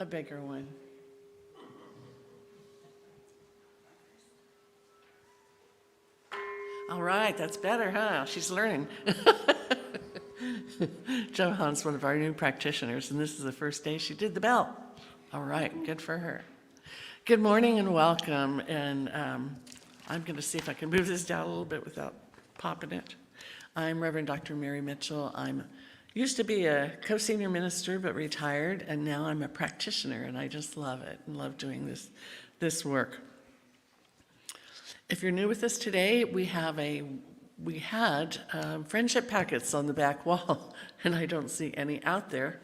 a bigger one. All right, that's better, huh? She's learning. Johan's one of our new practitioners, and this is the first day she did the bell. All right, good for her. Good morning and welcome, and I'm going to see if I can move this down a little bit without popping it. I'm Reverend Dr. Mary Mitchell. I'm used to be a co-senior minister, but retired, and now I'm a practitioner, and I just love it and love doing this work. If you're new with us today, we had friendship packets on the back wall, and I don't see any out there.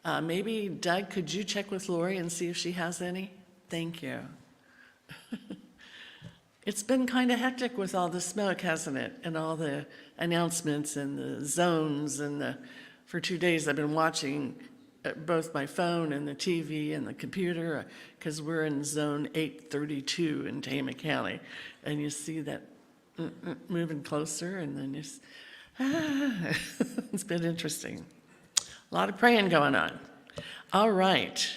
Maybe, Doug, could you check with Lori and see if she has any? Thank you. It's been kind of hectic with all the smoke, hasn't it? And all the announcements and the zones, and for 2 days I've been watching both my phone and the TV and the computer, because we're in zone 832 in Tama County, and you see that moving closer, and then it's been interesting. A lot of praying going on. All right.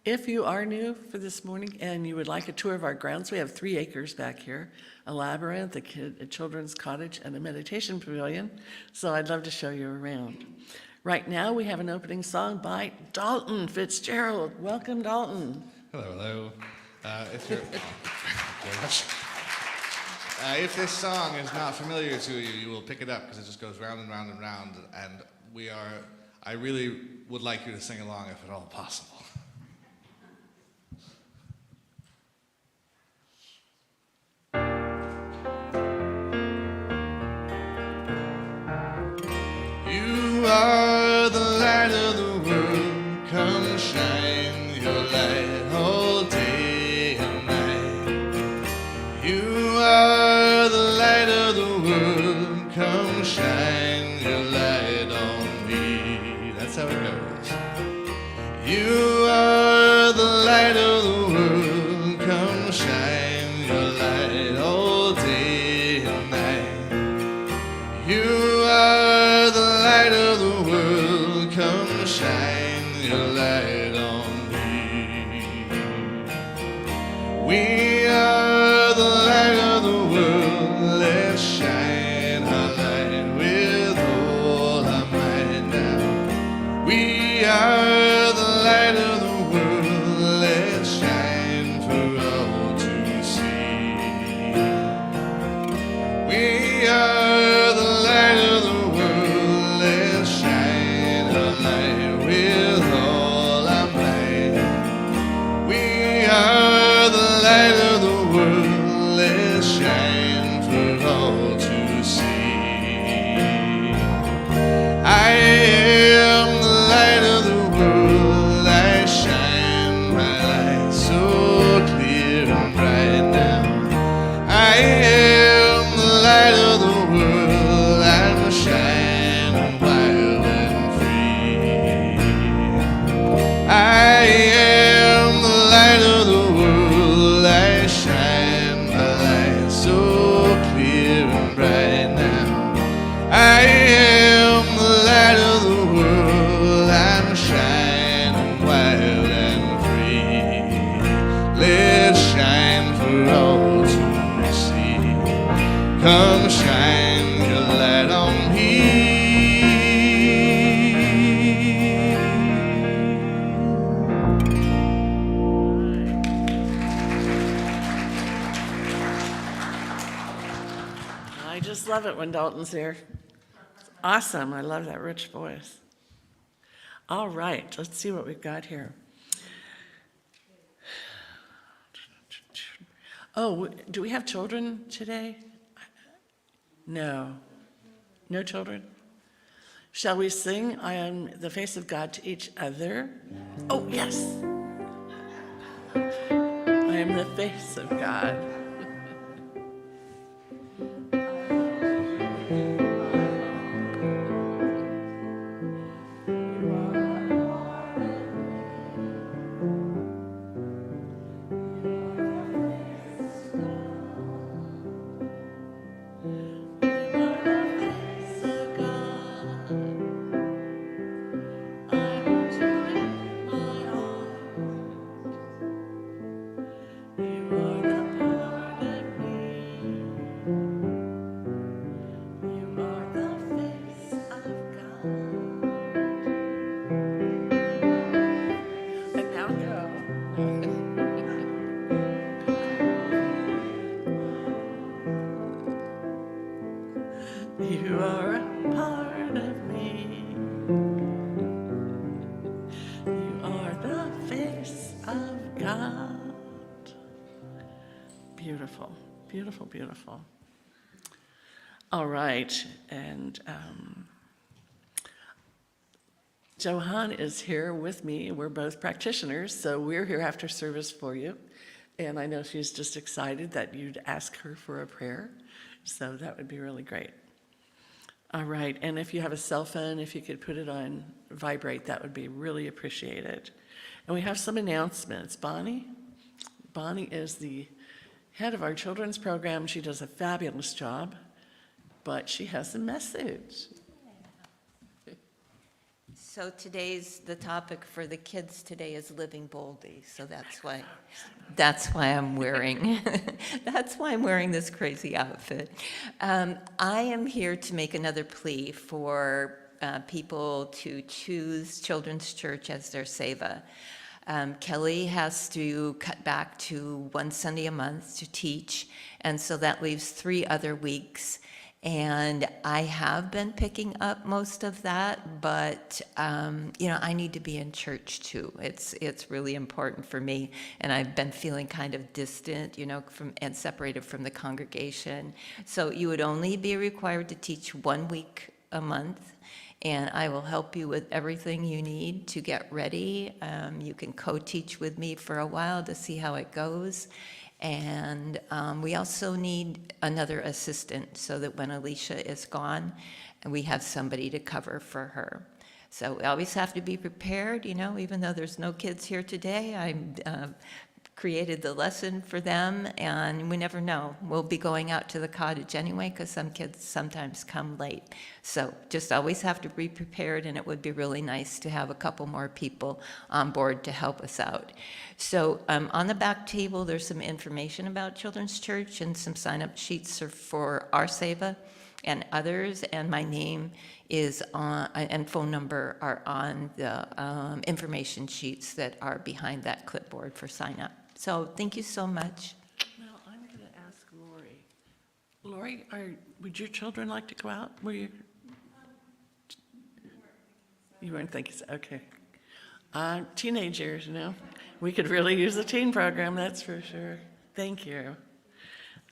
If you are new for this morning and you would like a tour of our grounds, we have 3 acres back here, a labyrinth, a children's cottage, and a meditation pavilion. So I'd love to show you around. Right now we have an opening song by Dalton Fitzgerald. Welcome, Dalton. Hello. If this song is not familiar to you, you will pick it up because it just goes round and round and round. And I really would like you to sing along if at all possible. You are the light of the world, come shine your light all day and night. You are the light of the world, come shine your light on me. That's how it goes. You are the light of the world, come shine your light all day and night. You are the light of the world, come shine your light on me. We are the light of the world, let's shine our light with all our might now. We are the light of the world, let's shine for all to see. We are the light of the world, let's shine our light with all our might. We are the light of the world, let's shine for all to see. I am the light of the world, I shine my light so clear and bright now. I am the light of the world, I'm shining wild and free. I am the light of the world, I shine my light so clear and bright now. I am the light of the world, I'm shining wild and free. Let's shine for all to see. Come shine your light on me. I just love it when Dalton's here. It's awesome. I love that rich voice. All right, let's see what we've got here. Oh, do we have children today? No. No children? Shall we sing I am the face of God to each other? Oh, yes. I am the face of God. Beautiful, beautiful, beautiful. All right, and Johan is here with me. We're both practitioners, so we're here after service for you. And I know she's just excited that you'd ask her for a prayer, so that would be really great. All right, and if you have a cell phone, if you could put it on vibrate, that would be really appreciated. And we have some announcements. Bonnie is the head of our children's program. She does a fabulous job, but she has a message. So the topic for the kids today is living boldly. So that's why I'm wearing, that's why I'm wearing this crazy outfit. I am here to make another plea for people to choose Children's Church as their seva. Kelly has to cut back to one Sunday a month to teach, and so that leaves 3 other weeks. And I have been picking up most of that, but I need to be in church too. It's really important for me, and I've been feeling kind of distant, and separated from the congregation. So you would only be required to teach 1 week a month, and I will help you with everything you need to get ready. You can co-teach with me for a while to see how it goes. And we also need another assistant so that when Alicia is gone, we have somebody to cover for her. So we always have to be prepared, even though there's no kids here today. I created the lesson for them, and we never know. We'll be going out to the cottage anyway because some kids sometimes come late. So just always have to be prepared, and it would be really nice to have a couple more people on board to help us out. So on the back table, there's some information about Children's Church and some sign-up sheets for our seva and others, and my name is on, and phone number are on the information sheets that are behind that clipboard for sign-up. So thank you so much. Now, I'm going to ask Lori. Lori, would your children like to go out? Were you? You weren't thinking so, okay. Teenage years, we could really use a teen program, that's for sure. Thank you.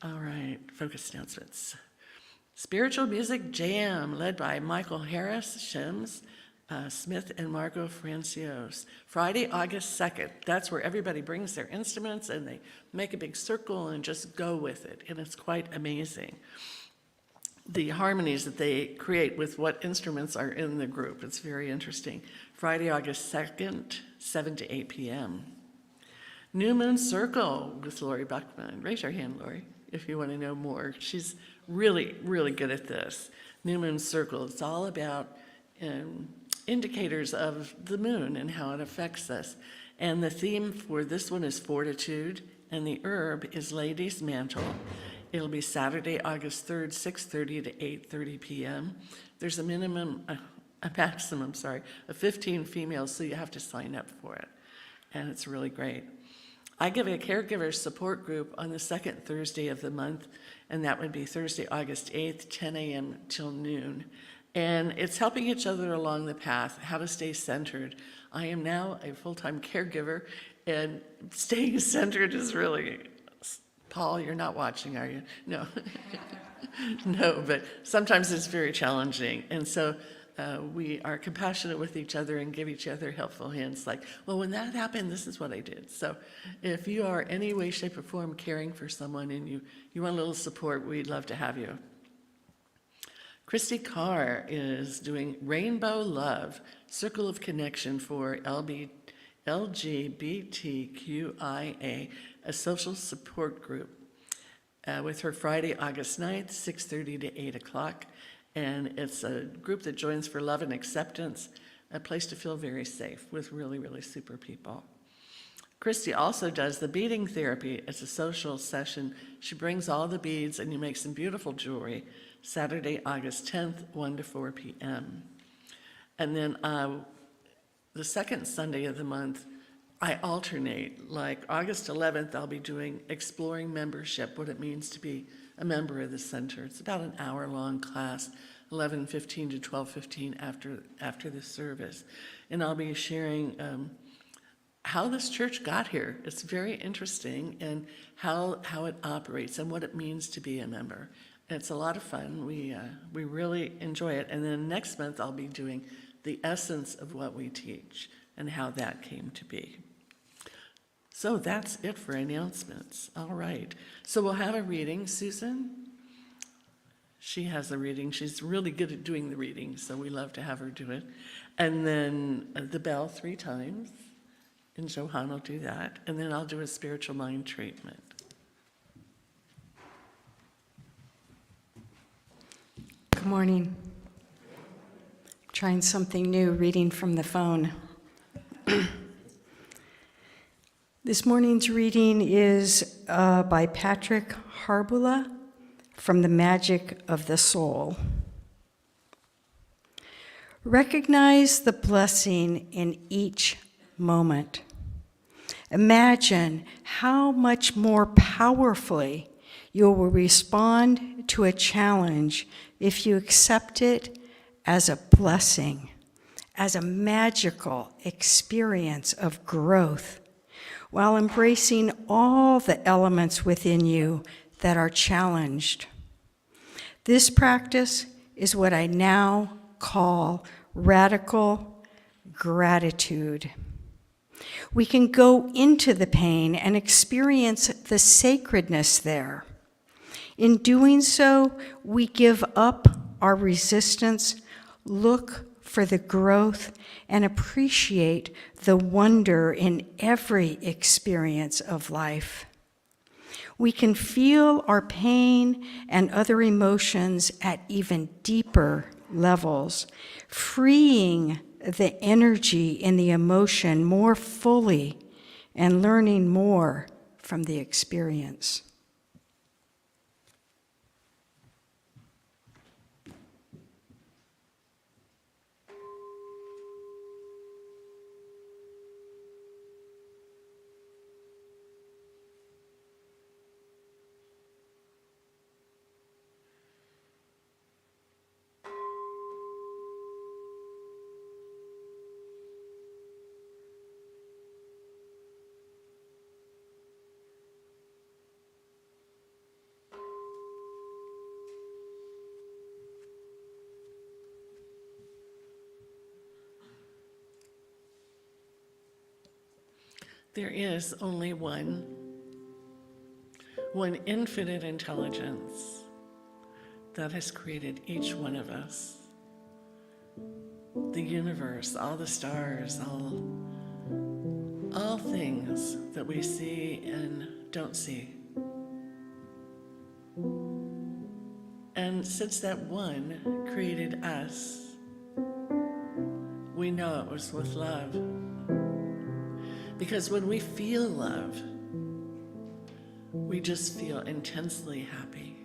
All right, focus announcements. Spiritual Music Jam, led by Michael Harris, Shims, Smith, and Margot Francios. Friday, August 2nd. That's where everybody brings their instruments and they make a big circle and just go with it. And it's quite amazing, the harmonies that they create with what instruments are in the group. It's very interesting. Friday, August 2nd, 7 to 8 p.m. New Moon Circle with Lori Buckman. Raise your hand, Lori, if you want to know more. She's really, really good at this. New Moon Circle, it's all about indicators of the moon and how it affects us. And the theme for this one is fortitude, and the herb is Lady's Mantle. It'll be Saturday, August 3rd, 6:30 to 8:30 p.m. There's a maximum, of 15 females, so you have to sign up for it. And it's really great. I give a caregiver support group on the second Thursday of the month, and that would be Thursday, August 8th, 10 a.m. till noon. And it's helping each other along the path, how to stay centered. I am now a full-time caregiver, and staying centered is really, Paul, you're not watching, are you? No. No, but sometimes it's very challenging. And so we are compassionate with each other and give each other helpful hints like, well, when that happened, this is what I did. So if you are any way, shape, or form caring for someone and you want a little support, we'd love to have you. Christy Carr is doing Rainbow Love, Circle of Connection for LGBTQIA, a social support group, with her Friday, August 9th, 6:30 to 8 o'clock. And it's a group that joins for love and acceptance, a place to feel very safe with really, really super people. Christy also does the beading therapy. It's a social session. She brings all the beads and you make some beautiful jewelry. Saturday, August 10th, 1 to 4 p.m. And then the second Sunday of the month, I alternate. Like August 11th, I'll be doing Exploring Membership, what it means to be a member of the center. It's about an hour-long class, 11:15 to 12:15 after the service. And I'll be sharing how this church got here. It's very interesting, and how it operates and what it means to be a member. It's a lot of fun. We really enjoy it. And then next month I'll be doing the essence of what we teach and how that came to be. So that's it for announcements. All right. So we'll have a reading. Susan? She has a reading. She's really good at doing the reading, so we love to have her do it. And then the bell 3 times, and Johan will do that. And then I'll do a spiritual mind treatment. Good morning. Trying something new, reading from the phone. This morning's reading is by Patrick Harbula from The Magic of the Soul. Recognize the blessing in each moment. Imagine how much more powerfully you will respond to a challenge if you accept it as a blessing, as a magical experience of growth, while embracing all the elements within you that are challenged. This practice is what I now call radical gratitude. We can go into the pain and experience the sacredness there. In doing so, we give up our resistance, look for the growth, and appreciate the wonder in every experience of life. We can feel our pain and other emotions at even deeper levels, freeing the energy in the emotion more fully and learning more from the experience. There is only one infinite intelligence that has created each one of us. The universe, all the stars, all things that we see and don't see. And since that one created us, we know it was with love. Because when we feel love, we just feel intensely happy.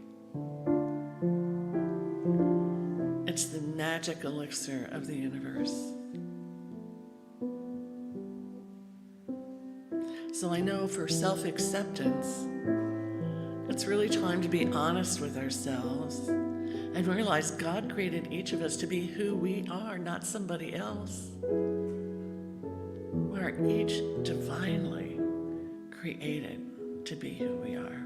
It's the magic elixir of the universe. So I know for self-acceptance, it's really time to be honest with ourselves and realize God created each of us to be who we are, not somebody else. We are each divinely created to be who we are.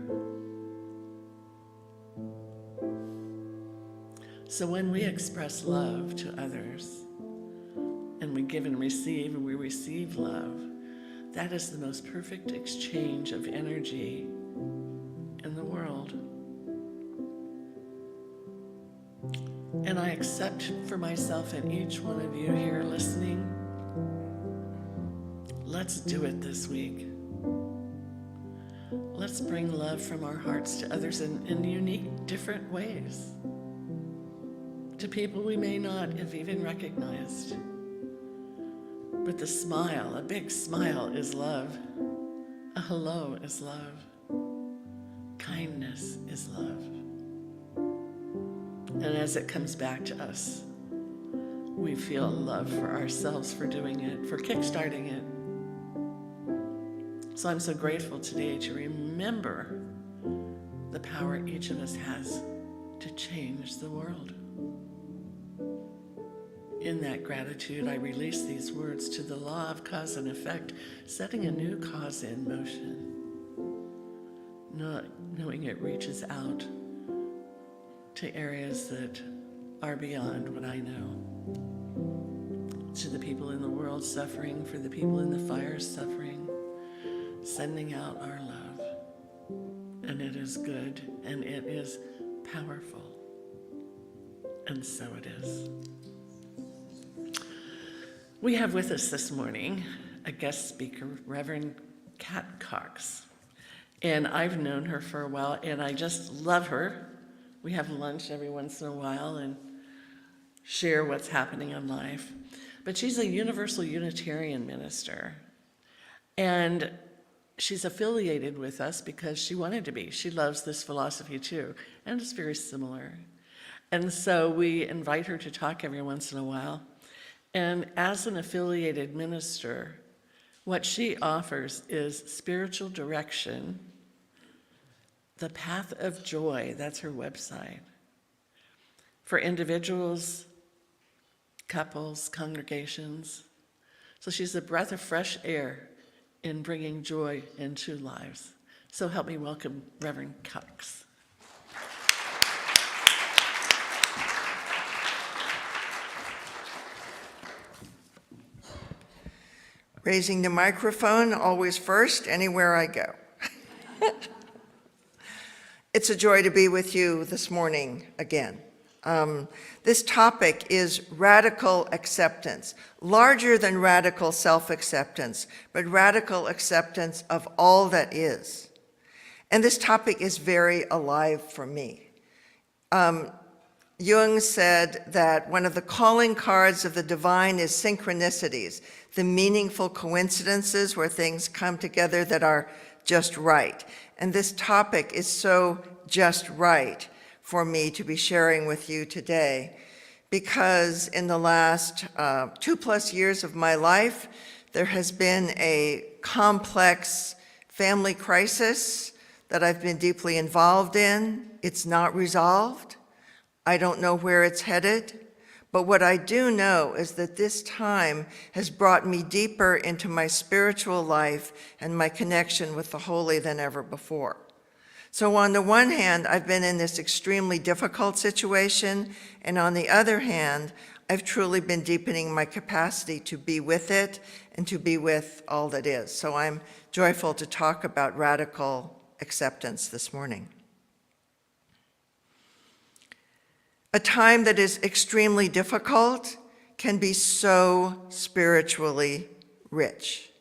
So when we express love to others, and we give and receive, and we receive love, that is the most perfect exchange of energy in the world. And I accept for myself and each one of you here listening, let's do it this week. Let's bring love from our hearts to others in unique, different ways. To people we may not have even recognized. But the smile, a big smile, is love. A hello is love. Kindness is love. And as it comes back to us, we feel love for ourselves for doing it, for kickstarting it. So I'm so grateful today to remember the power each of us has to change the world. in that gratitude, I release these words to the law of cause and effect, setting a new cause in motion, not knowing it reaches out to areas that are beyond what I know. To the people in the world suffering, for the people in the fires suffering, sending out our love. And it is good, and it is powerful. And so it is. We have with us this morning a guest speaker, Reverend Kat Cox. And I've known her for a while, and I just love her. We have lunch every once in a while and share what's happening in life. But she's a Universal Unitarian minister. And she's affiliated with us because she wanted to be. She loves this philosophy too, and it's very similar. And so we invite her to talk every once in a while. And as an affiliated minister, what she offers is spiritual direction, the path of joy, that's her website, for individuals, couples, congregations. So she's a breath of fresh air in bringing joy into lives. So help me welcome Reverend Cox. Raising the microphone, always first, anywhere I go. It's a joy to be with you this morning again. This topic is radical acceptance, larger than radical self-acceptance, but radical acceptance of all that is. And this topic is very alive for me. Jung said that one of the calling cards of the divine is synchronicities, the meaningful coincidences where things come together that are just right. And this topic is so just right for me to be sharing with you today, because in the last 2+ years of my life, there has been a complex family crisis that I've been deeply involved in. It's not resolved. I don't know where it's headed, but what I do know is that this time has brought me deeper into my spiritual life and my connection with the holy than ever before. So on the one hand, I've been in this extremely difficult situation, and on the other hand, I've truly been deepening my capacity to be with it and to be with all that is. So I'm joyful to talk about radical acceptance this morning. A time that is extremely difficult can be so spiritually rich.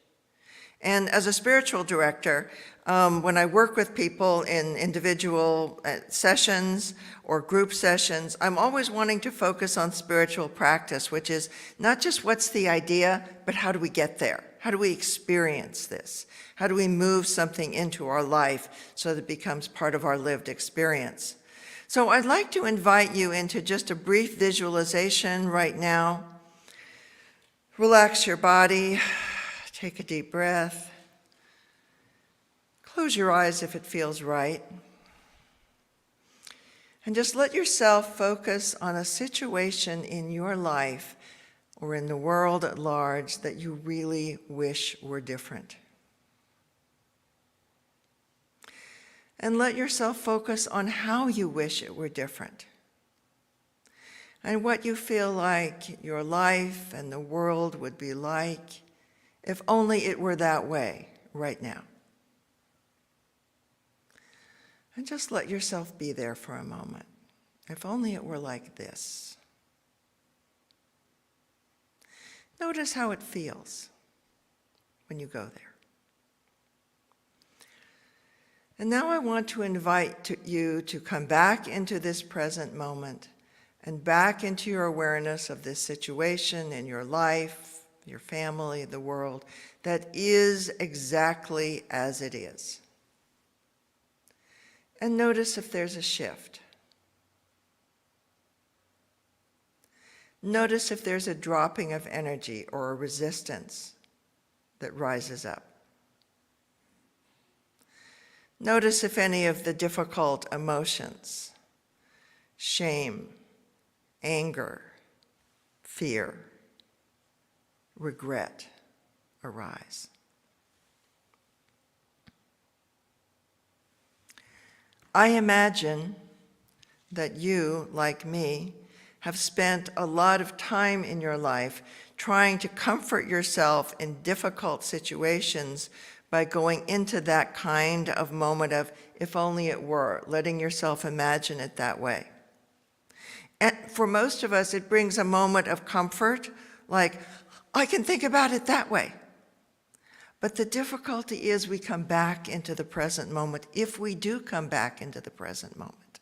And as a spiritual director, when I work with people in individual sessions or group sessions, I'm always wanting to focus on spiritual practice, which is not just what's the idea, but how do we get there? How do we experience this? How do we move something into our life so that it becomes part of our lived experience? So I'd like to invite you into just a brief visualization right now. Relax your body, take a deep breath. Close your eyes if it feels right. And just let yourself focus on a situation in your life or in the world at large that you really wish were different. And let yourself focus on how you wish it were different and what you feel like your life and the world would be like if only it were that way right now. And just let yourself be there for a moment. If only it were like this. Notice how it feels when you go there. And now I want to invite you to come back into this present moment and back into your awareness of this situation in your life, your family, the world, that is exactly as it is. And notice if there's a shift. Notice if there's a dropping of energy or a resistance that rises up. Notice if any of the difficult emotions, shame, anger, fear, regret arise. I imagine that you, like me, have spent a lot of time in your life trying to comfort yourself in difficult situations by going into that kind of moment of, if only it were, letting yourself imagine it that way. And for most of us, it brings a moment of comfort, like, I can think about it that way. But the difficulty is we come back into the present moment, if we do come back into the present moment.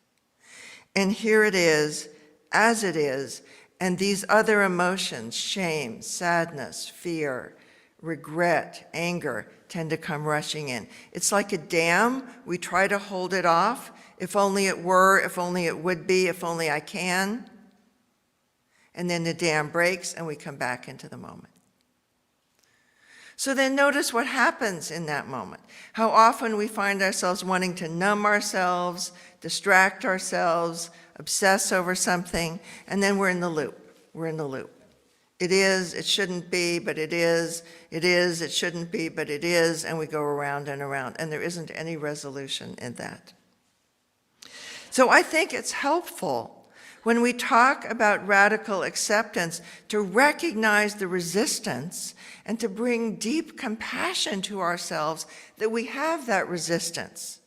And here it is, as it is, and these other emotions, shame, sadness, fear, regret, anger, tend to come rushing in. It's like a dam. We try to hold it off. If only it were, if only it would be, if only I can. And then the dam breaks and we come back into the moment. So then notice what happens in that moment. How often we find ourselves wanting to numb ourselves, distract ourselves, obsess over something, and then we're in the loop. We're in the loop. It is, it shouldn't be, but it is, it shouldn't be, but it is, and we go around and around, and there isn't any resolution in that. So I think it's helpful when we talk about radical acceptance to recognize the resistance and to bring deep compassion to ourselves that we have that resistance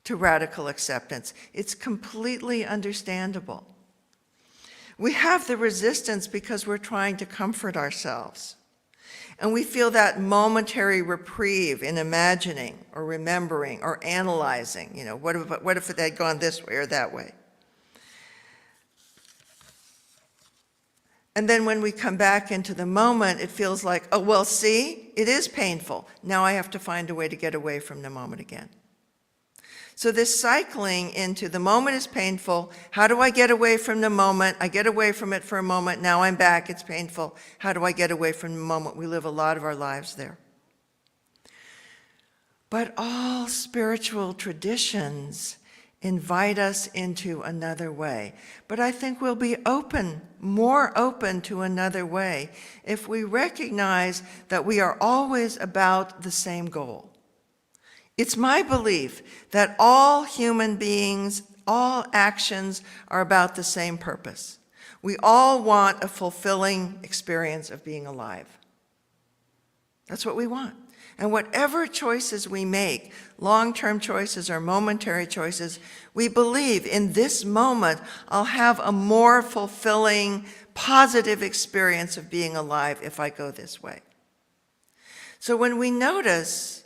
to radical acceptance. It's completely understandable. We have the resistance because we're trying to comfort ourselves. And we feel that momentary reprieve in imagining or remembering or analyzing, what if it had gone this way or that way? And then when we come back into the moment, it feels like, oh, well, see, it is painful. Now I have to find a way to get away from the moment again. So this cycling into the moment is painful. How do I get away from the moment? I get away from it for a moment. Now I'm back. It's painful. How do I get away from the moment? We live a lot of our lives there. But all spiritual traditions invite us into another way. But I think we'll be more open to another way if we recognize that we are always about the same goal. It's my belief that all human beings, all actions are about the same purpose. We all want a fulfilling experience of being alive. That's what we want. And whatever choices we make, long-term choices or momentary choices, we believe in this moment I'll have a more fulfilling, positive experience of being alive if I go this way. So when we notice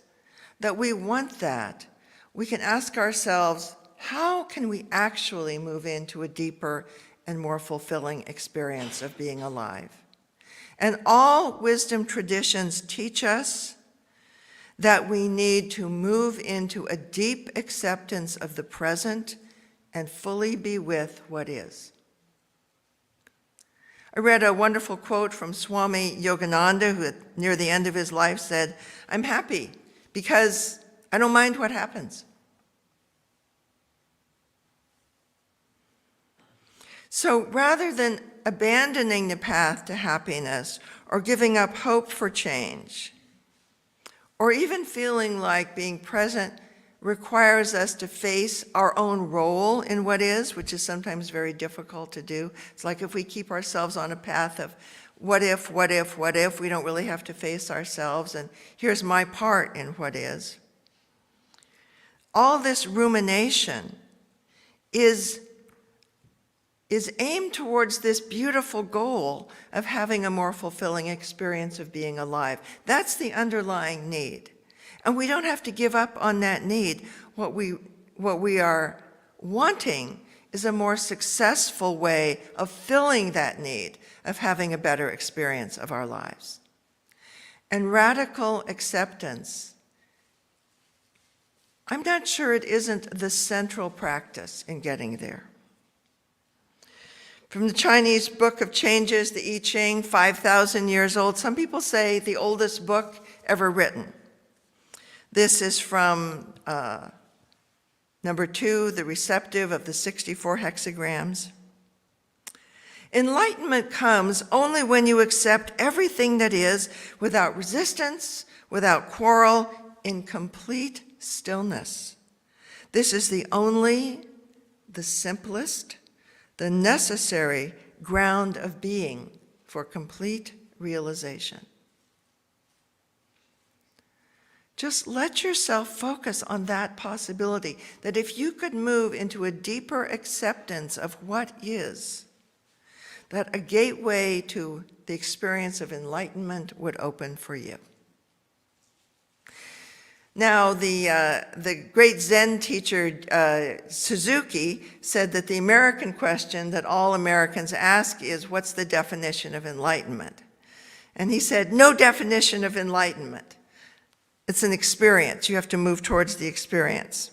that we want that, we can ask ourselves, how can we actually move into a deeper and more fulfilling experience of being alive? And all wisdom traditions teach us that we need to move into a deep acceptance of the present and fully be with what is. I read a wonderful quote from Swami Yogananda, who near the end of his life said, "I'm happy because I don't mind what happens." So rather than abandoning the path to happiness or giving up hope for change, or even feeling like being present requires us to face our own role in what is, which is sometimes very difficult to do. It's like if we keep ourselves on a path of what if, we don't really have to face ourselves, and here's my part in what is. All this rumination is aimed towards this beautiful goal of having a more fulfilling experience of being alive. That's the underlying need. And we don't have to give up on that need. What we are wanting is a more successful way of filling that need, of having a better experience of our lives. And radical acceptance, I'm not sure it isn't the central practice in getting there. From the Chinese Book of Changes, the I Ching, 5,000 years old. Some people say the oldest book ever written. This is from number 2, the receptive of the 64 hexagrams. Enlightenment comes only when you accept everything that is without resistance, without quarrel, in complete stillness. This is the only, the simplest, the necessary ground of being for complete realization. Just let yourself focus on that possibility, that if you could move into a deeper acceptance of what is, that a gateway to the experience of enlightenment would open for you. Now, the great Zen teacher Suzuki said that the American question that all Americans ask is, what's the definition of enlightenment? And he said, no definition of enlightenment. It's an experience. You have to move towards the experience.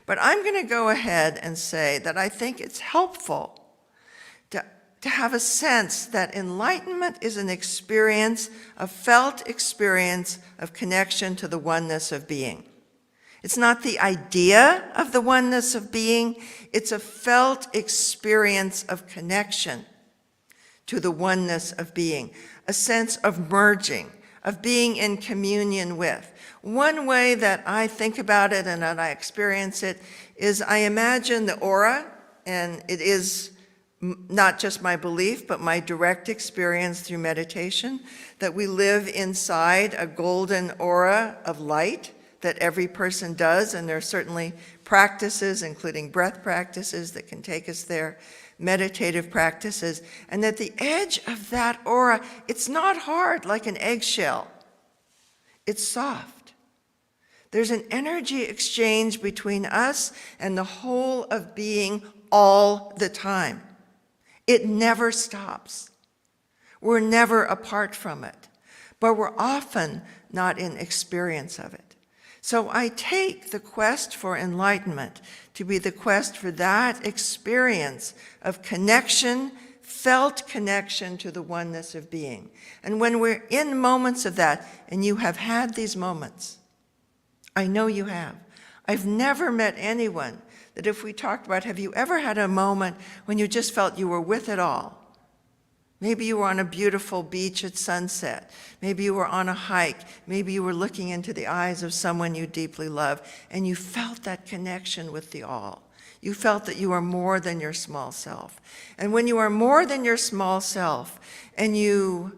But I'm going to go ahead and say that I think it's helpful to have a sense that enlightenment is an experience, a felt experience of connection to the oneness of being. It's not the idea of the oneness of being, it's a felt experience of connection to the oneness of being, a sense of merging, of being in communion with. One way that I think about it and that I experience it is I imagine the aura, and it is not just my belief, but my direct experience through meditation, that we live inside a golden aura of light that every person does, and there are certainly practices, including breath practices, that can take us there, meditative practices, and at the edge of that aura, it's not hard like an eggshell. It's soft. There's an energy exchange between us and the whole of being all the time. It never stops. We're never apart from it, but we're often not in experience of it. So I take the quest for enlightenment to be the quest for that experience of connection, felt connection to the oneness of being. And when we're in moments of that, and you have had these moments, I know you have. I've never met anyone that if we talked about, have you ever had a moment when you just felt you were with it all? Maybe you were on a beautiful beach at sunset. Maybe you were on a hike. Maybe you were looking into the eyes of someone you deeply love, and you felt that connection with the all. You felt that you are more than your small self. And when you are more than your small self, and you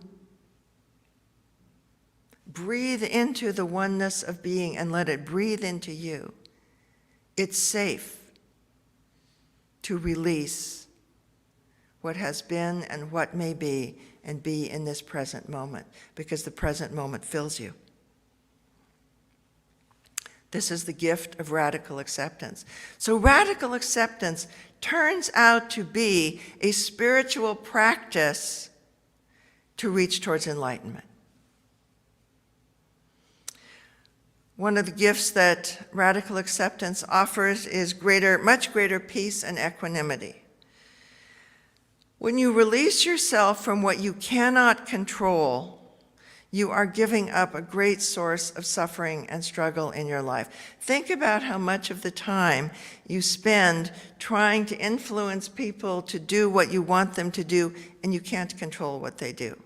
breathe into the oneness of being and let it breathe into you, it's safe to release what has been and what may be, and be in this present moment, because the present moment fills you. This is the gift of radical acceptance. So radical acceptance turns out to be a spiritual practice to reach towards enlightenment. One of the gifts that radical acceptance offers is much greater peace and equanimity. When you release yourself from what you cannot control, you are giving up a great source of suffering and struggle in your life. Think about how much of the time you spend trying to influence people to do what you want them to do, and you can't control what they do.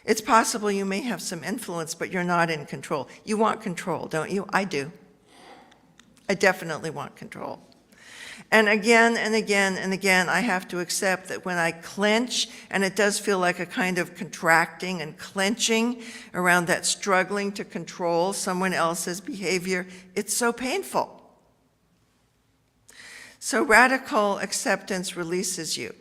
It's possible you may have some influence, but you're not in control. You want control, don't you? I do. I definitely want control. And again and again and again, I have to accept that when I clench, and it does feel like a kind of contracting and clenching around that struggling to control someone else's behavior, it's so painful. So radical acceptance releases you.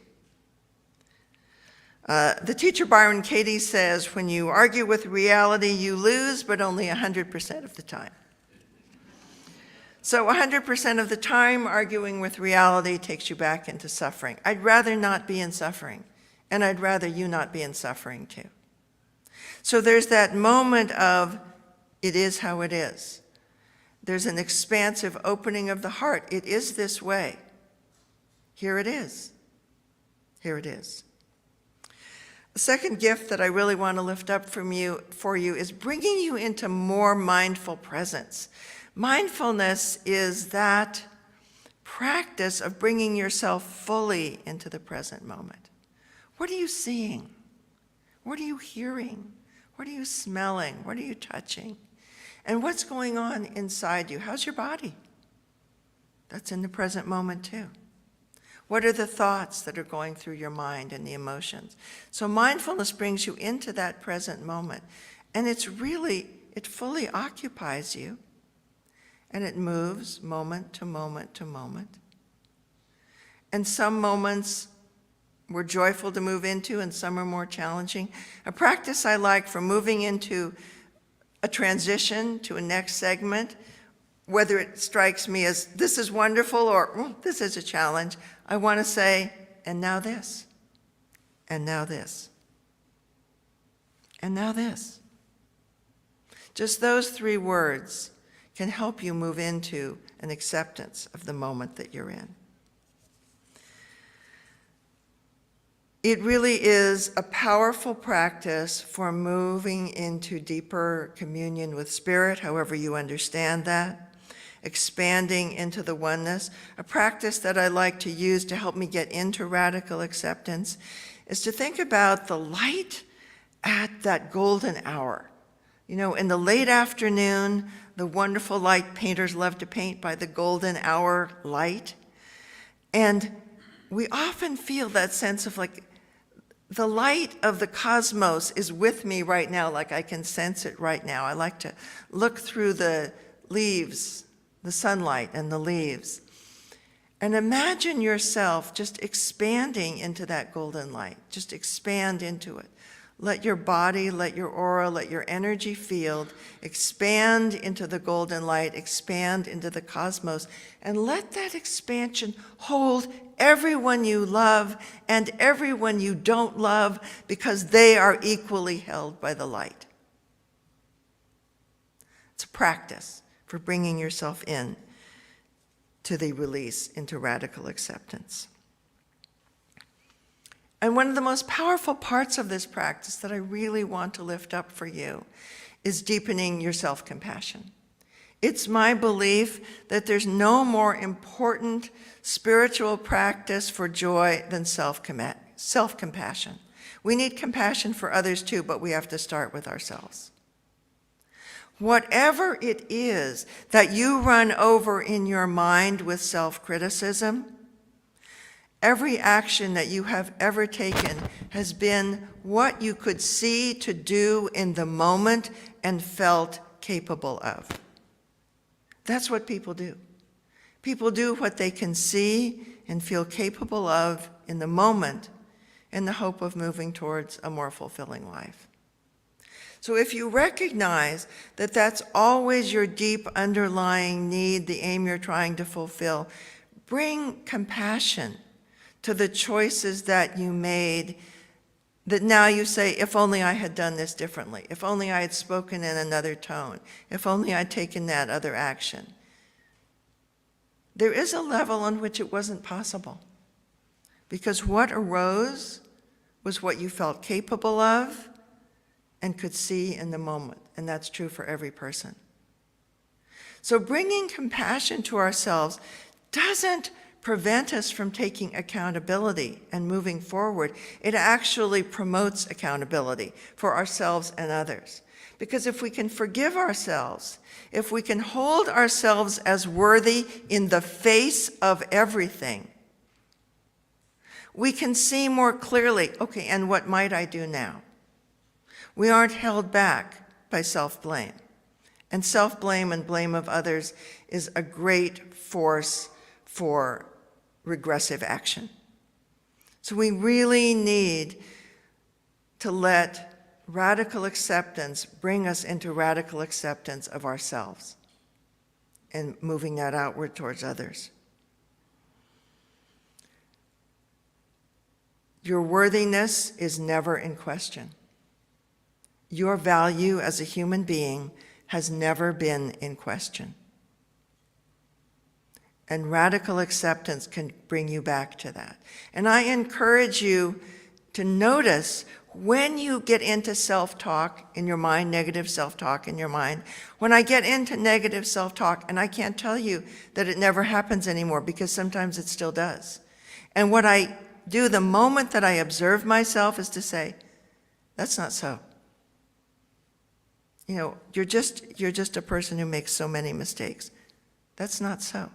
The teacher Byron Katie says, when you argue with reality, you lose, but only 100% of the time. So 100% of the time, arguing with reality takes you back into suffering. I'd rather not be in suffering, and I'd rather you not be in suffering too. So there's that moment of, it is how it is. There's an expansive opening of the heart. It is this way. Here it is. Here it is. The second gift that I really want to lift up for you is bringing you into more mindful presence. Mindfulness is that practice of bringing yourself fully into the present moment. What are you seeing? What are you hearing? What are you smelling? What are you touching? And what's going on inside you? How's your body? That's in the present moment too. What are the thoughts that are going through your mind and the emotions? So mindfulness brings you into that present moment. And it fully occupies you. And it moves moment to moment to moment. And some moments we're joyful to move into, and some are more challenging. A practice I like for moving into a transition to a next segment, whether it strikes me as this is wonderful or this is a challenge, I want to say, and now this, and now this, and now this. Just those 3 words can help you move into an acceptance of the moment that you're in. It really is a powerful practice for moving into deeper communion with Spirit, however you understand that, expanding into the oneness. A practice that I like to use to help me get into radical acceptance is to think about the light at that golden hour. You know, in the late afternoon, the wonderful light painters love to paint by the golden hour light. And we often feel that sense of like, the light of the cosmos is with me right now, like I can sense it right now. I like to look through the leaves, the sunlight and the leaves, and imagine yourself just expanding into that golden light. Just expand into it. Let your body, let your aura, let your energy field expand into the golden light, expand into the cosmos, and let that expansion hold everyone you love and everyone you don't love, because they are equally held by the light. It's a practice for bringing yourself in to the release into radical acceptance. And one of the most powerful parts of this practice that I really want to lift up for you is deepening your self-compassion. It's my belief that there's no more important spiritual practice for joy than self-compassion. We need compassion for others too, but we have to start with ourselves. Whatever it is that you run over in your mind with self-criticism, every action that you have ever taken has been what you could see to do in the moment and felt capable of. That's what people do. People do what they can see and feel capable of in the moment in the hope of moving towards a more fulfilling life. So if you recognize that that's always your deep underlying need, the aim you're trying to fulfill, bring compassion to the choices that you made, that now you say, if only I had done this differently, if only I had spoken in another tone, if only I'd taken that other action. There is a level on which it wasn't possible, because what arose was what you felt capable of and could see in the moment, and that's true for every person. So bringing compassion to ourselves doesn't prevent us from taking accountability and moving forward. It actually promotes accountability for ourselves and others. Because if we can forgive ourselves, if we can hold ourselves as worthy in the face of everything, we can see more clearly, okay, and what might I do now? We aren't held back by self-blame. And self-blame and blame of others is a great force for regressive action. So we really need to let radical acceptance bring us into radical acceptance of ourselves and moving that outward towards others. Your worthiness is never in question. Your value as a human being has never been in question. And radical acceptance can bring you back to that. And I encourage you to notice when you get into self-talk in your mind, negative self-talk in your mind. When I get into negative self-talk, and I can't tell you that it never happens anymore, because sometimes it still does. And what I do the moment that I observe myself is to say, that's not so. You know, you're just a person who makes so many mistakes. That's not so.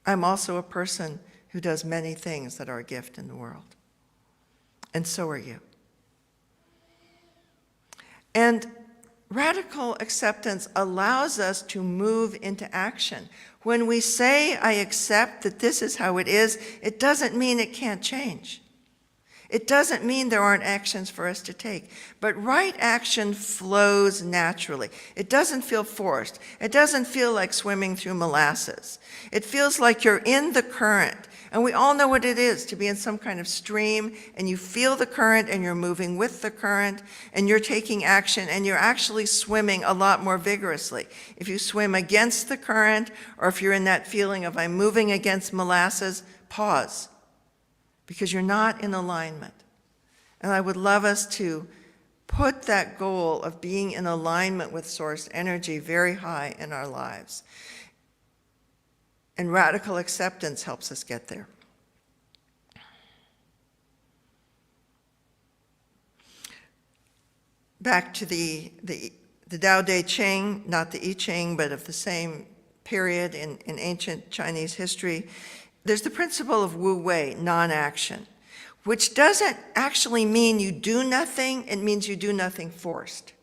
I'm also a person who does many things that are a gift in the world. And so are you. And radical acceptance allows us to move into action. When we say, I accept that this is how it is, it doesn't mean it can't change. It doesn't mean there aren't actions for us to take. But right action flows naturally. It doesn't feel forced. It doesn't feel like swimming through molasses. It feels like you're in the current. And we all know what it is to be in some kind of stream, and you feel the current, and you're moving with the current, and you're taking action, and you're actually swimming a lot more vigorously. If you swim against the current, or if you're in that feeling of I'm moving against molasses, pause, because you're not in alignment. And I would love us to put that goal of being in alignment with source energy very high in our lives. And radical acceptance helps us get there. Back to the Tao Te Ching, not the I Ching, but of the same period in ancient Chinese history, there's the principle of Wu Wei, non-action, which doesn't actually mean you do nothing, it means you do nothing forced.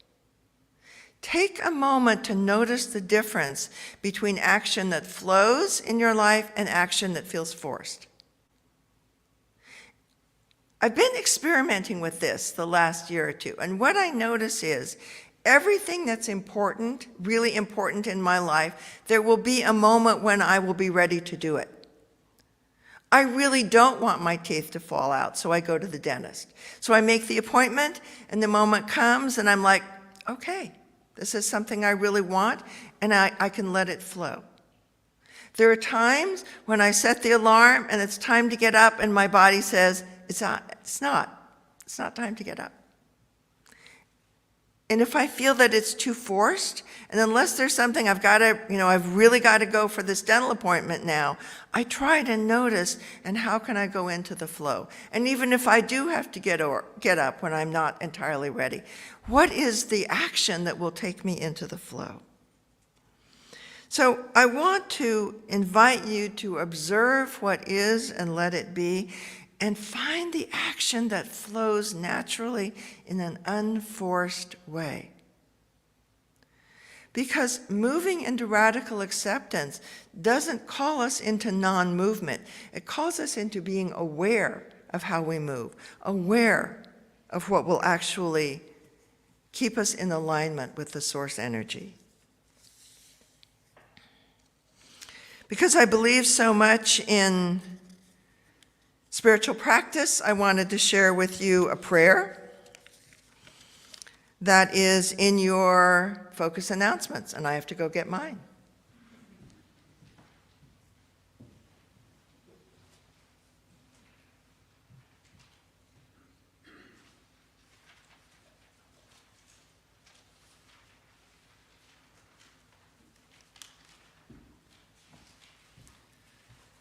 Take a moment to notice the difference between action that flows in your life and action that feels forced. I've been experimenting with this the last year or two, and what I notice is everything that's important, really important in my life, there will be a moment when I will be ready to do it. I really don't want my teeth to fall out, so I go to the dentist. So I make the appointment, and the moment comes, and I'm like, okay, this is something I really want, and I can let it flow. There are times when I set the alarm, and it's time to get up, and my body says, it's not time to get up. And if I feel that it's too forced, and unless there's something I've really got to go for this dental appointment now, I try to notice, and how can I go into the flow? And even if I do have to get up when I'm not entirely ready, what is the action that will take me into the flow? So I want to invite you to observe what is and let it be, and find the action that flows naturally in an unforced way. Because moving into radical acceptance doesn't call us into non-movement. It calls us into being aware of how we move, aware of what will actually keep us in alignment with the source energy. Because I believe so much in spiritual practice, I wanted to share with you a prayer that is in your focus announcements, and I have to go get mine.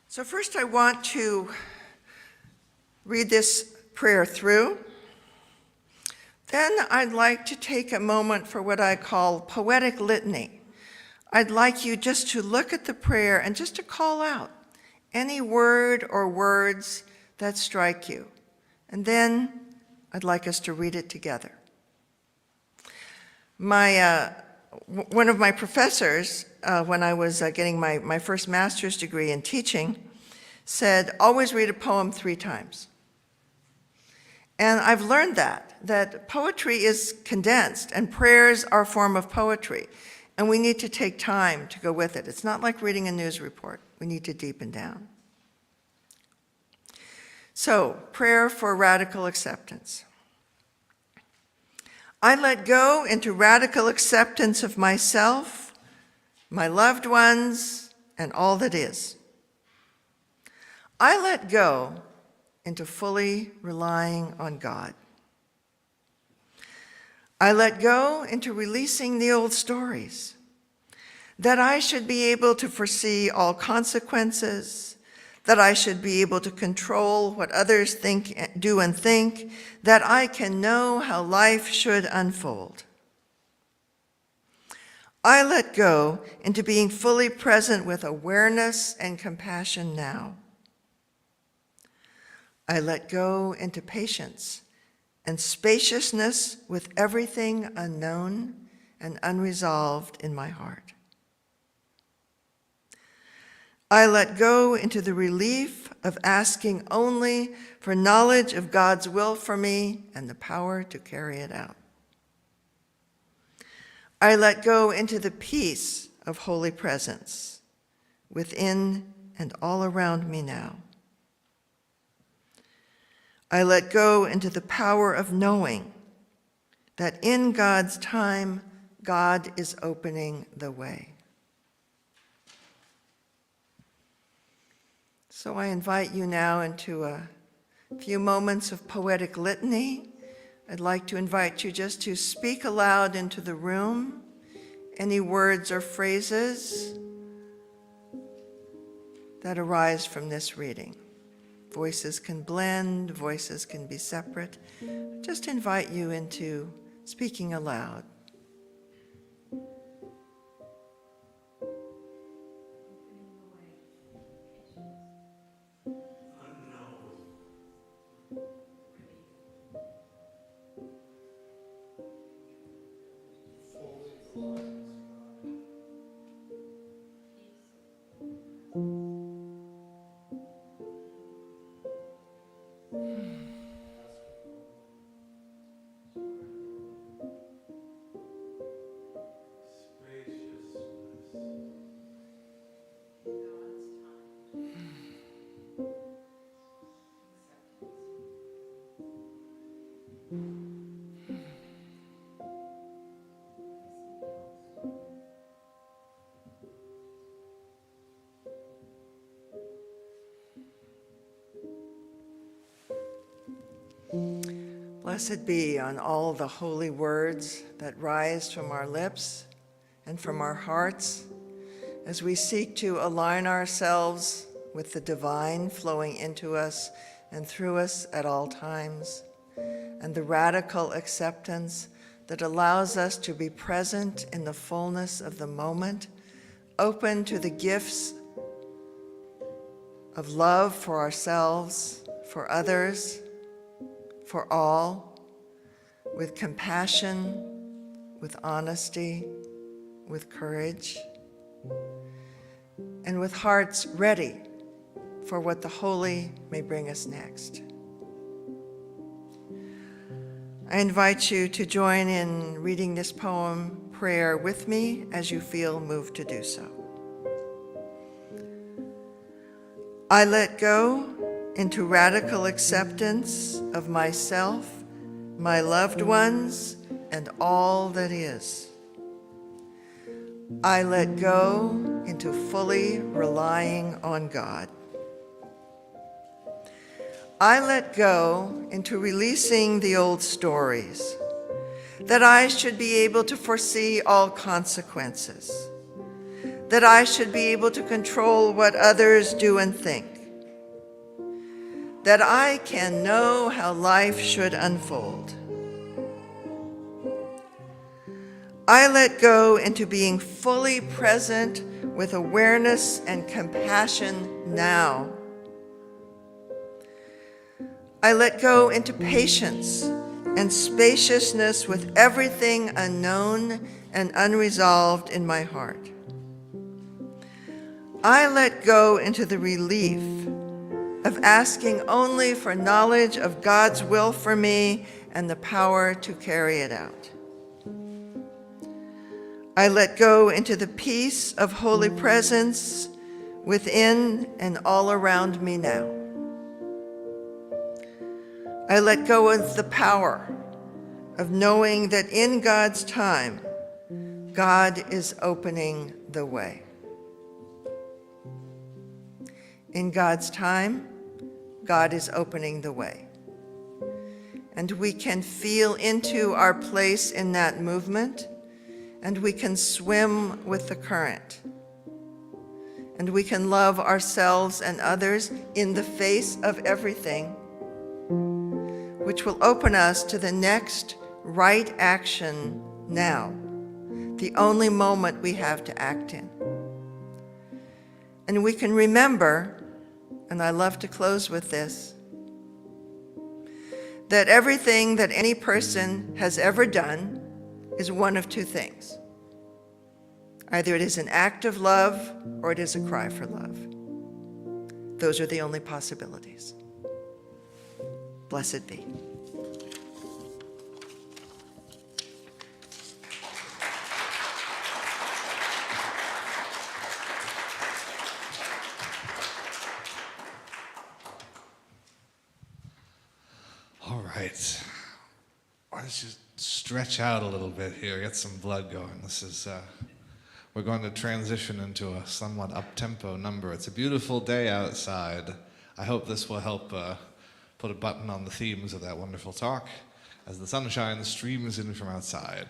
So first I want to read this prayer through. Then I'd like to take a moment for what I call poetic litany. I'd like you just to look at the prayer and just to call out any word or words that strike you. And then I'd like us to read it together. One of my professors, when I was getting my first master's degree in teaching, said, always read a poem 3 times. And I've learned that poetry is condensed, and prayers are a form of poetry, and we need to take time to go with it. It's not like reading a news report. We need to deepen down. So, prayer for radical acceptance. I let go into radical acceptance of myself, my loved ones, and all that is. I let go into fully relying on God. I let go into releasing the old stories, that I should be able to foresee all consequences, that I should be able to control what others think, do and think, that I can know how life should unfold. I let go into being fully present with awareness and compassion now. I let go into patience and spaciousness with everything unknown and unresolved in my heart. I let go into the relief of asking only for knowledge of God's will for me and the power to carry it out. I let go into the peace of holy presence within and all around me now. I let go into the power of knowing that in God's time, God is opening the way. So I invite you now into a few moments of poetic litany. I'd like to invite you just to speak aloud into the room any words or phrases that arise from this reading. Voices can blend, voices can be separate. Just invite you into speaking aloud. Blessed be on all the holy words that rise from our lips and from our hearts as we seek to align ourselves with the divine flowing into us and through us at all times, and the radical acceptance that allows us to be present in the fullness of the moment, open to the gifts of love for ourselves, for others, for all, with compassion, with honesty, with courage, and with hearts ready for what the holy may bring us next. I invite you to join in reading this poem prayer with me as you feel moved to do so. I let go into radical acceptance of myself, my loved ones, and all that is. I let go into fully relying on God. I let go into releasing the old stories, that I should be able to foresee all consequences, that I should be able to control what others do and think, that I can know how life should unfold. I let go into being fully present with awareness and compassion now. I let go into patience and spaciousness with everything unknown and unresolved in my heart. I let go into the relief of asking only for knowledge of God's will for me and the power to carry it out. I let go into the peace of holy presence within and all around me now. I let go of the power of knowing that in God's time, God is opening the way. In God's time, God is opening the way. And we can feel into our place in that movement, and we can swim with the current. and we can love ourselves and others in the face of everything, which will open us to the next right action now, the only moment we have to act in. And we can remember, and I love to close with this, that everything that any person has ever done is one of two things. Either it is an act of love or it is a cry for love. Those are the only possibilities. Blessed be. All right. Let's just stretch out a little bit here, get some blood going. We're going to transition into a somewhat up-tempo number. It's a beautiful day outside. I hope this will help put a button on the themes of that wonderful talk as the sunshine streams in from outside.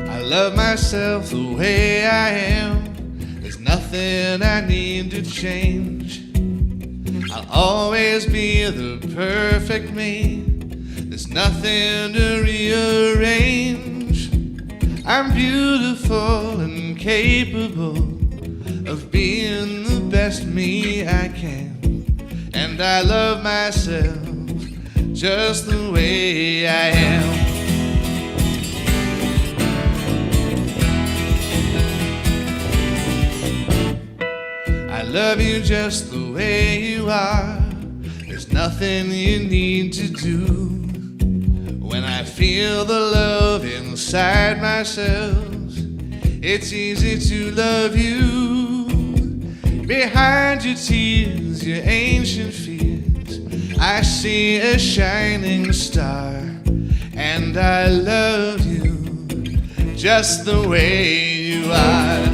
I love myself the way I am. There's nothing I need to change. I'll always be the perfect me. There's nothing to rearrange. I'm beautiful and capable of being the best me I can. And I love myself just the way I am. I love you just the way you are. There's nothing you need to do. When I feel the love inside myself, it's easy to love you. Behind your tears, your ancient fears, I see a shining star. And I love you just the way you are.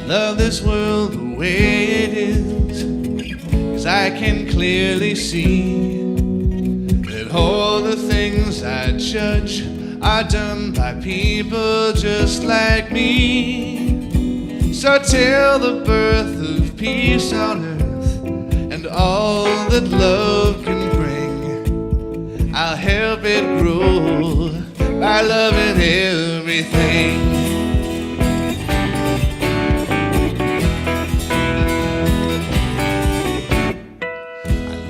Love this world the way it is, 'cause I can clearly see that all the things I judge are done by people just like me. So till the birth of peace on earth and all that love can bring, I'll help it grow by loving everything.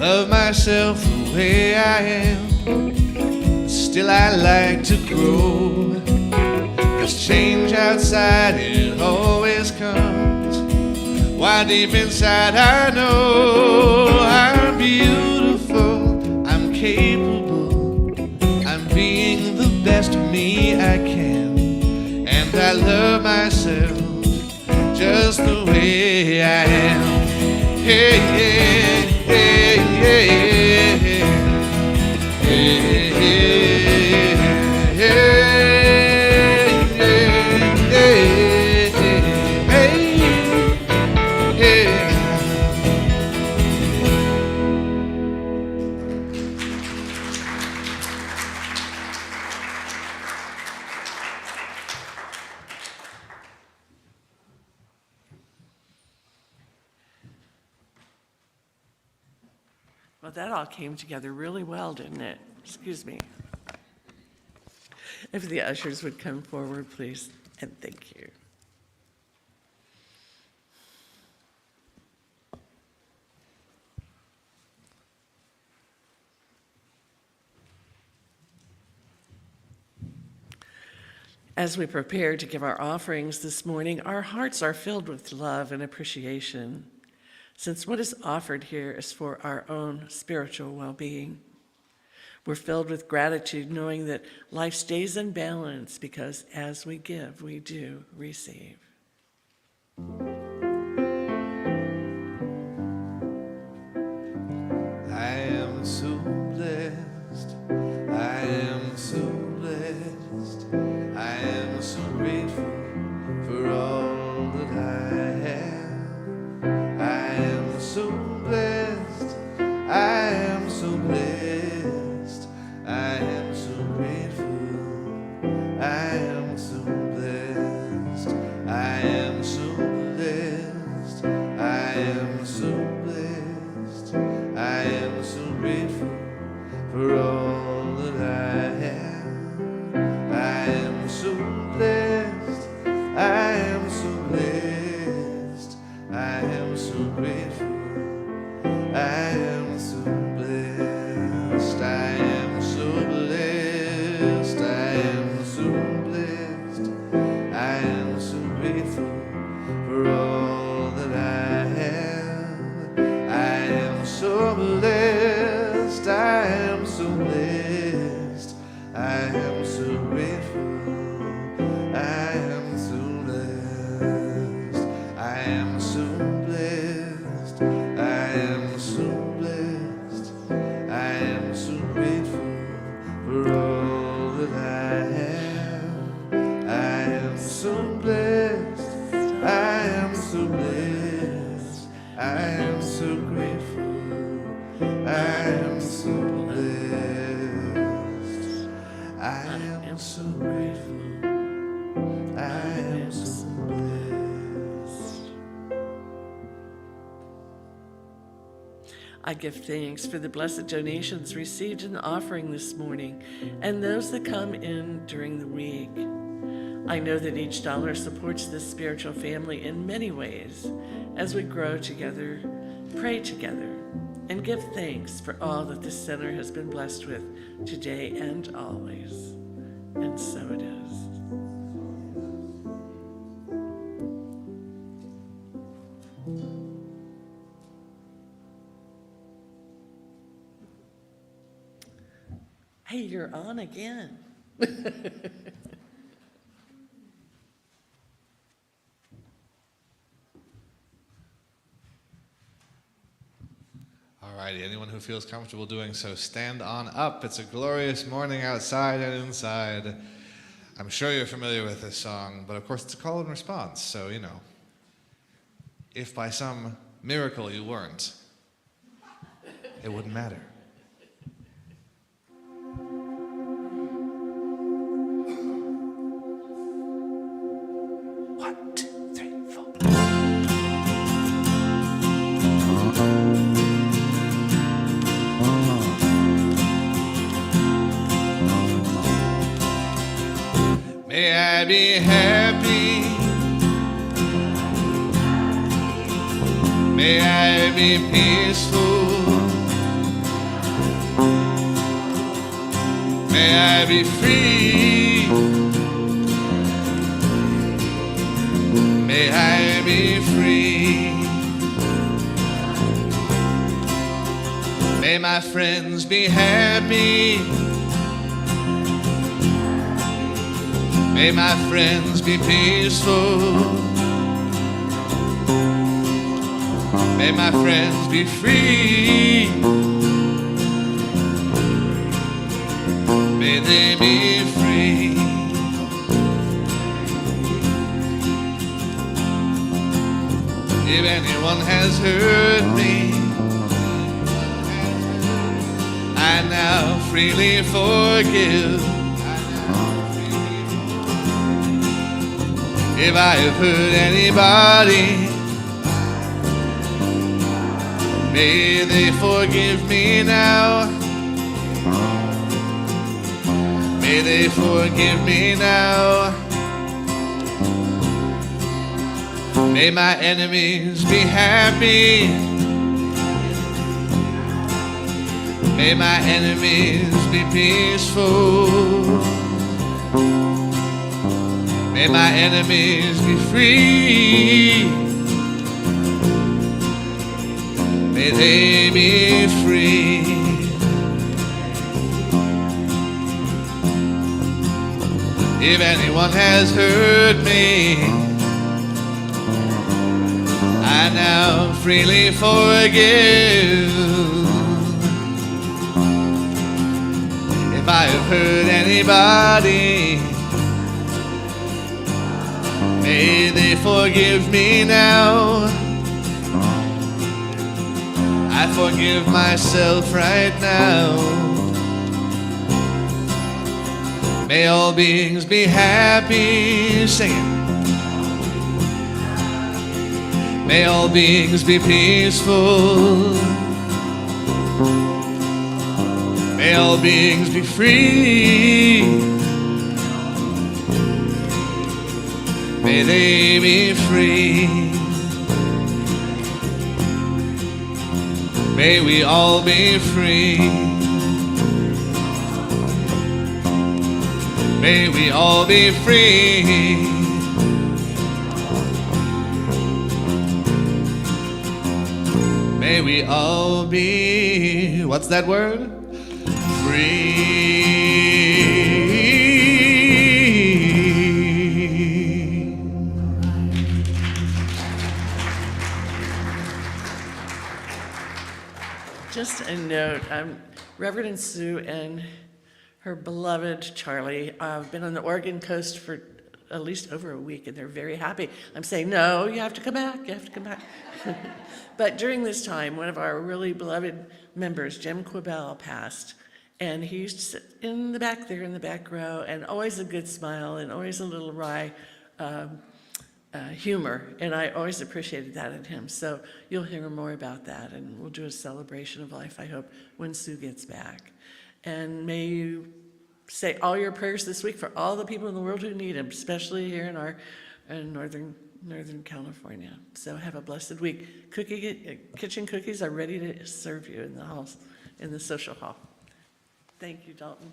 Love myself the way I am, still I like to grow. 'Cause change outside, it always comes, while deep inside I know I'm beautiful, I'm capable, I'm being the best me I can. And I love myself just the way I am. Hey, yeah. Hey, yeah, yeah, hey, yeah, Well, that all came together really well, didn't it? Excuse me. If the ushers would come forward, please, and thank you. As we prepare to give our offerings this morning, our hearts are filled with love and appreciation, since what is offered here is for our own spiritual well-being. We're filled with gratitude, knowing that life stays in balance because as we give, we do receive. I am so blessed. I am so blessed. I am so grateful for I am so grateful. I am so blessed. I am so blessed. I am so blessed. I am so grateful for all that I have. I am so blessed. I am so blessed. I am so grateful. I am so blessed. I am so blessed. I am so blessed. I am so grateful for all that I have. I am so blessed. I am so blessed. I am so grateful. I am so blessed. I am so grateful. I am so blessed. I give thanks for the blessed donations received in the offering this morning and those that come in during the week. I know that each dollar supports this spiritual family in many ways as we grow together, pray together, and give thanks for all that this center has been blessed with today and always. And so it is. Hey, you're on again. Alrighty, anyone who feels comfortable doing so, stand on up. It's a glorious morning outside and inside. I'm sure you're familiar with this song, but of course it's a call and response, so you know. If by some miracle you weren't, it wouldn't matter. One, two, three, four. May I be happy. May I be peaceful. May I be free. May I be free. May my friends be happy. May my friends be peaceful. May my friends be free. May they be free. If anyone has hurt me, I now freely forgive. If I have hurt anybody, may they forgive me now. May they forgive me now. May my enemies be happy. May my enemies be peaceful. May my enemies be free. May they be free. If anyone has hurt me, I now freely forgive. If I have hurt anybody, may they forgive me now. I forgive myself right now. May all beings be happy. Sing it. May all beings be peaceful. May all beings be free. May they be free. May we all be free. May we all be free. May we all be, what's that word? Free. Just a note, Reverend Sue and her beloved Charlie have been on the Oregon coast for at least over a week, and they're very happy. I'm saying, no, you have to come back, you have to come back. But during this time, one of our really beloved members, Jim Quibell, passed, and he used to sit in the back there in the back row, and always a good smile and always a little wry humor, and I always appreciated that in him. So you'll hear more about that, and we'll do a celebration of life, I hope, when Sue gets back. And may you say all your prayers this week for all the people in the world who need them, especially here in Northern California. So have a blessed week. Kitchen cookies are ready to serve you in the halls, in the social hall. Thank you, Dalton.